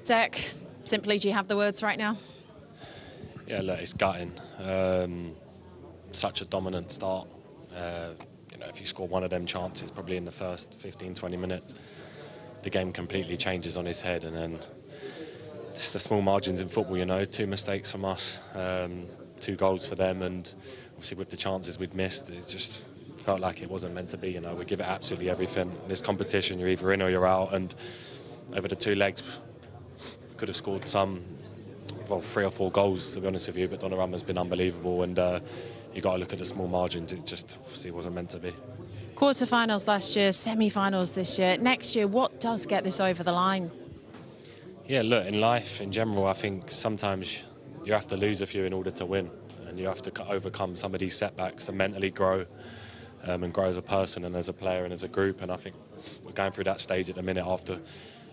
Dec, simply, do you have the words right now? Yeah, look, it's gutting. Such a dominant start. If you score one of them chances, probably in the first 15, 20 minutes, the game completely changes on its head. And then it's the small margins in football, 2 mistakes from us, 2 goals for them, and obviously with the chances we'd missed, it just felt like it wasn't meant to be. We give it absolutely everything. In this competition, you're either in or you're out, and over the 2 legs, could have scored 3 or 4 goals, to be honest with you, but Donnarumma's been unbelievable, and you've got to look at the small margins. It just obviously wasn't meant to be. Quarterfinals last year, semi-finals this year. Next year, what does get this over the line? Yeah, look, in life, in general, I think sometimes you have to lose a few in order to win, and you have to overcome some of these setbacks to mentally grow and grow as a person and as a player and as a group. And I think we're going through that stage at the minute after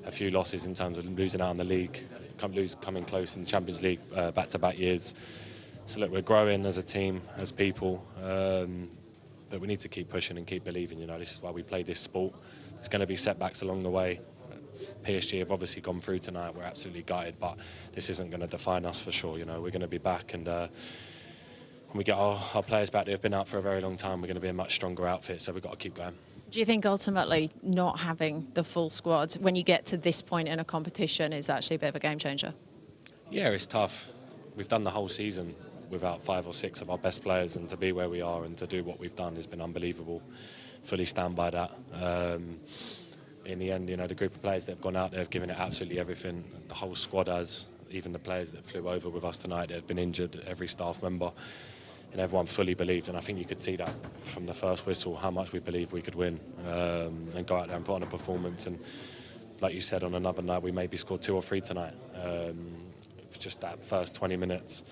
a few losses in terms of losing out in the league, coming close in the Champions League back-to-back years. So look, we're growing as a team, as people, but we need to keep pushing and keep believing. This is why we play this sport. There's going to be setbacks along the way. PSG have obviously gone through tonight. We're absolutely gutted, but this isn't going to define us for sure. We're going to be back, and when we get our players back that have been out for a very long time, we're going to be a much stronger outfit, so we've got to keep going. Do you think ultimately not having the full squad when you get to this point in a competition is actually a bit of a game changer? Yeah, it's tough. We've done the whole season without 5 or 6 of our best players, and to be where we are and to do what we've done has been unbelievable. Fully stand by that. In the end, the group of players that have gone out there have given it absolutely everything. The whole squad has, even the players that flew over with us tonight that have been injured, every staff member, and everyone fully believed. And I think you could see that from the first whistle, how much we believed we could win and go out there and put on a performance. And like you said, on another night, we maybe scored 2 or 3 tonight. It was just that first 20 minutes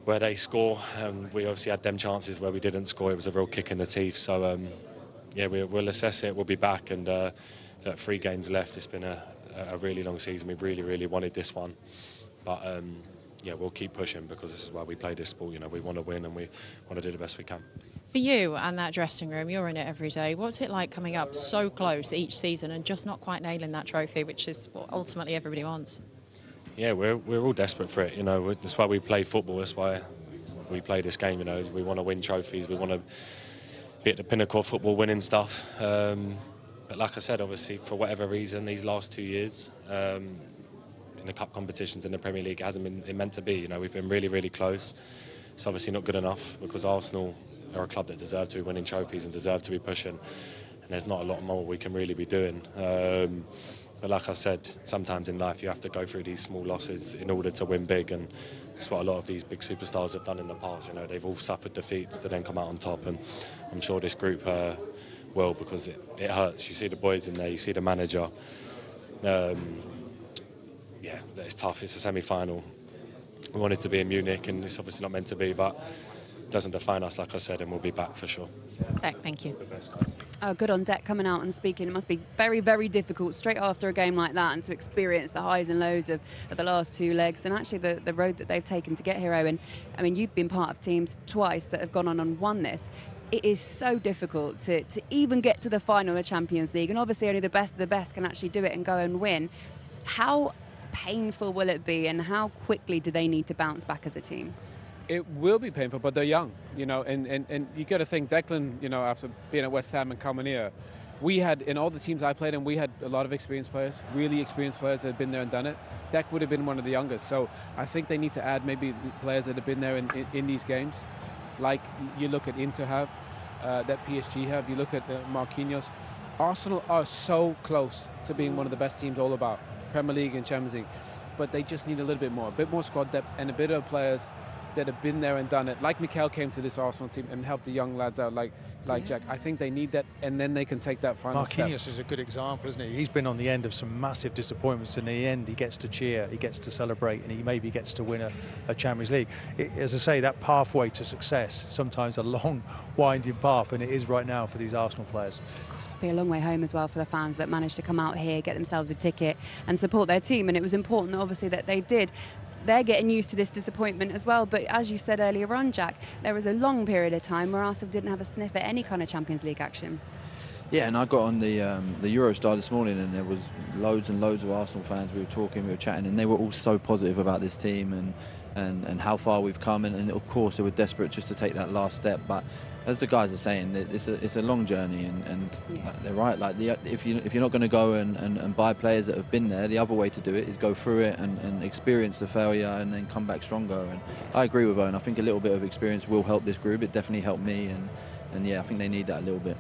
where they score. We obviously had them chances where we didn't score. It was a real kick in the teeth. So, yeah, we'll assess it. We'll be back, and 3 games left. It's been a really long season. We really, really wanted this one. But, yeah, we'll keep pushing because this is why we play this sport. We want to win, and we want to do the best we can. For you and that dressing room, you're in it every day. What's it like coming up so close each season and just not quite nailing that trophy, which is what ultimately everybody wants? Yeah, we're all desperate for it. That's why we play football. That's why we play this game. We want to win trophies. We want to be at the pinnacle of football, winning stuff. But like I said, obviously, for whatever reason, these last 2 years in the cup competitions in the Premier League, it hasn't been meant to be. We've been really, really close. It's obviously not good enough because Arsenal are a club that deserve to be winning trophies and deserve to be pushing. And there's not a lot more we can really be doing. But like I said, sometimes in life you have to go through these small losses in order to win big, and that's what a lot of these big superstars have done in the past. They've all suffered defeats to then come out on top, and I'm sure this group will, because it hurts. You see the boys in there, you see the manager. Yeah, it's tough. It's a semi-final. We wanted to be in Munich, and it's obviously not meant to be, but it doesn't define us, like I said, and we'll be back for sure. Dec, thank you. Good on Dec coming out and speaking. It must be very, very difficult straight after a game like that and to experience the highs and lows of the last 2 legs and actually the road that they've taken to get here, Owen. I mean, you've been part of teams twice that have gone on and won this. It is so difficult to even get to the final of the Champions League, and obviously only the best of the best can actually do it and go and win. How painful will it be, and how quickly do they need to bounce back as a team? It will be painful, but they're young, and you got to think Declan, after being at West Ham and coming here, we had, in all the teams I played in, we had a lot of experienced players, really experienced players that had been there and done it. Dec would have been one of the youngest, so I think they need to add maybe players that have been there in these games, like you look at Inter have, that PSG have, you look at Marquinhos. Arsenal are so close to being one of the best teams all about, Premier League and Champions League, but they just need a bit more squad depth and a bit of players that have been there and done it. Like Mikel came to this Arsenal team and helped the young lads out, like Jack. I think they need that, and then they can take that final step. Marquinhos is a good example, isn't he? He's been on the end of some massive disappointments, and in the end he gets to cheer, he gets to celebrate, and he maybe gets to win a Champions League. As I say, that pathway to success, sometimes a long, winding path, and it is right now for these Arsenal players. Be a long way home as well for the fans that managed to come out here, get themselves a ticket and support their team, and it was important obviously that they did. They're getting used to this disappointment as well, but as you said earlier on, Jack, there was a long period of time where Arsenal didn't have a sniff at any kind of Champions League action. Yeah, and I got on the Eurostar this morning, and there was loads and loads of Arsenal fans. We were talking, we were chatting, and they were all so positive about this team and how far we've come. And of course, they were desperate just to take that last step. But as the guys are saying, it's a long journey, and they're right. Like if you're not going to go and buy players that have been there, the other way to do it is go through it and experience the failure and then come back stronger. And I agree with Owen. I think a little bit of experience will help this group. It definitely helped me, and yeah, I think they need that a little bit.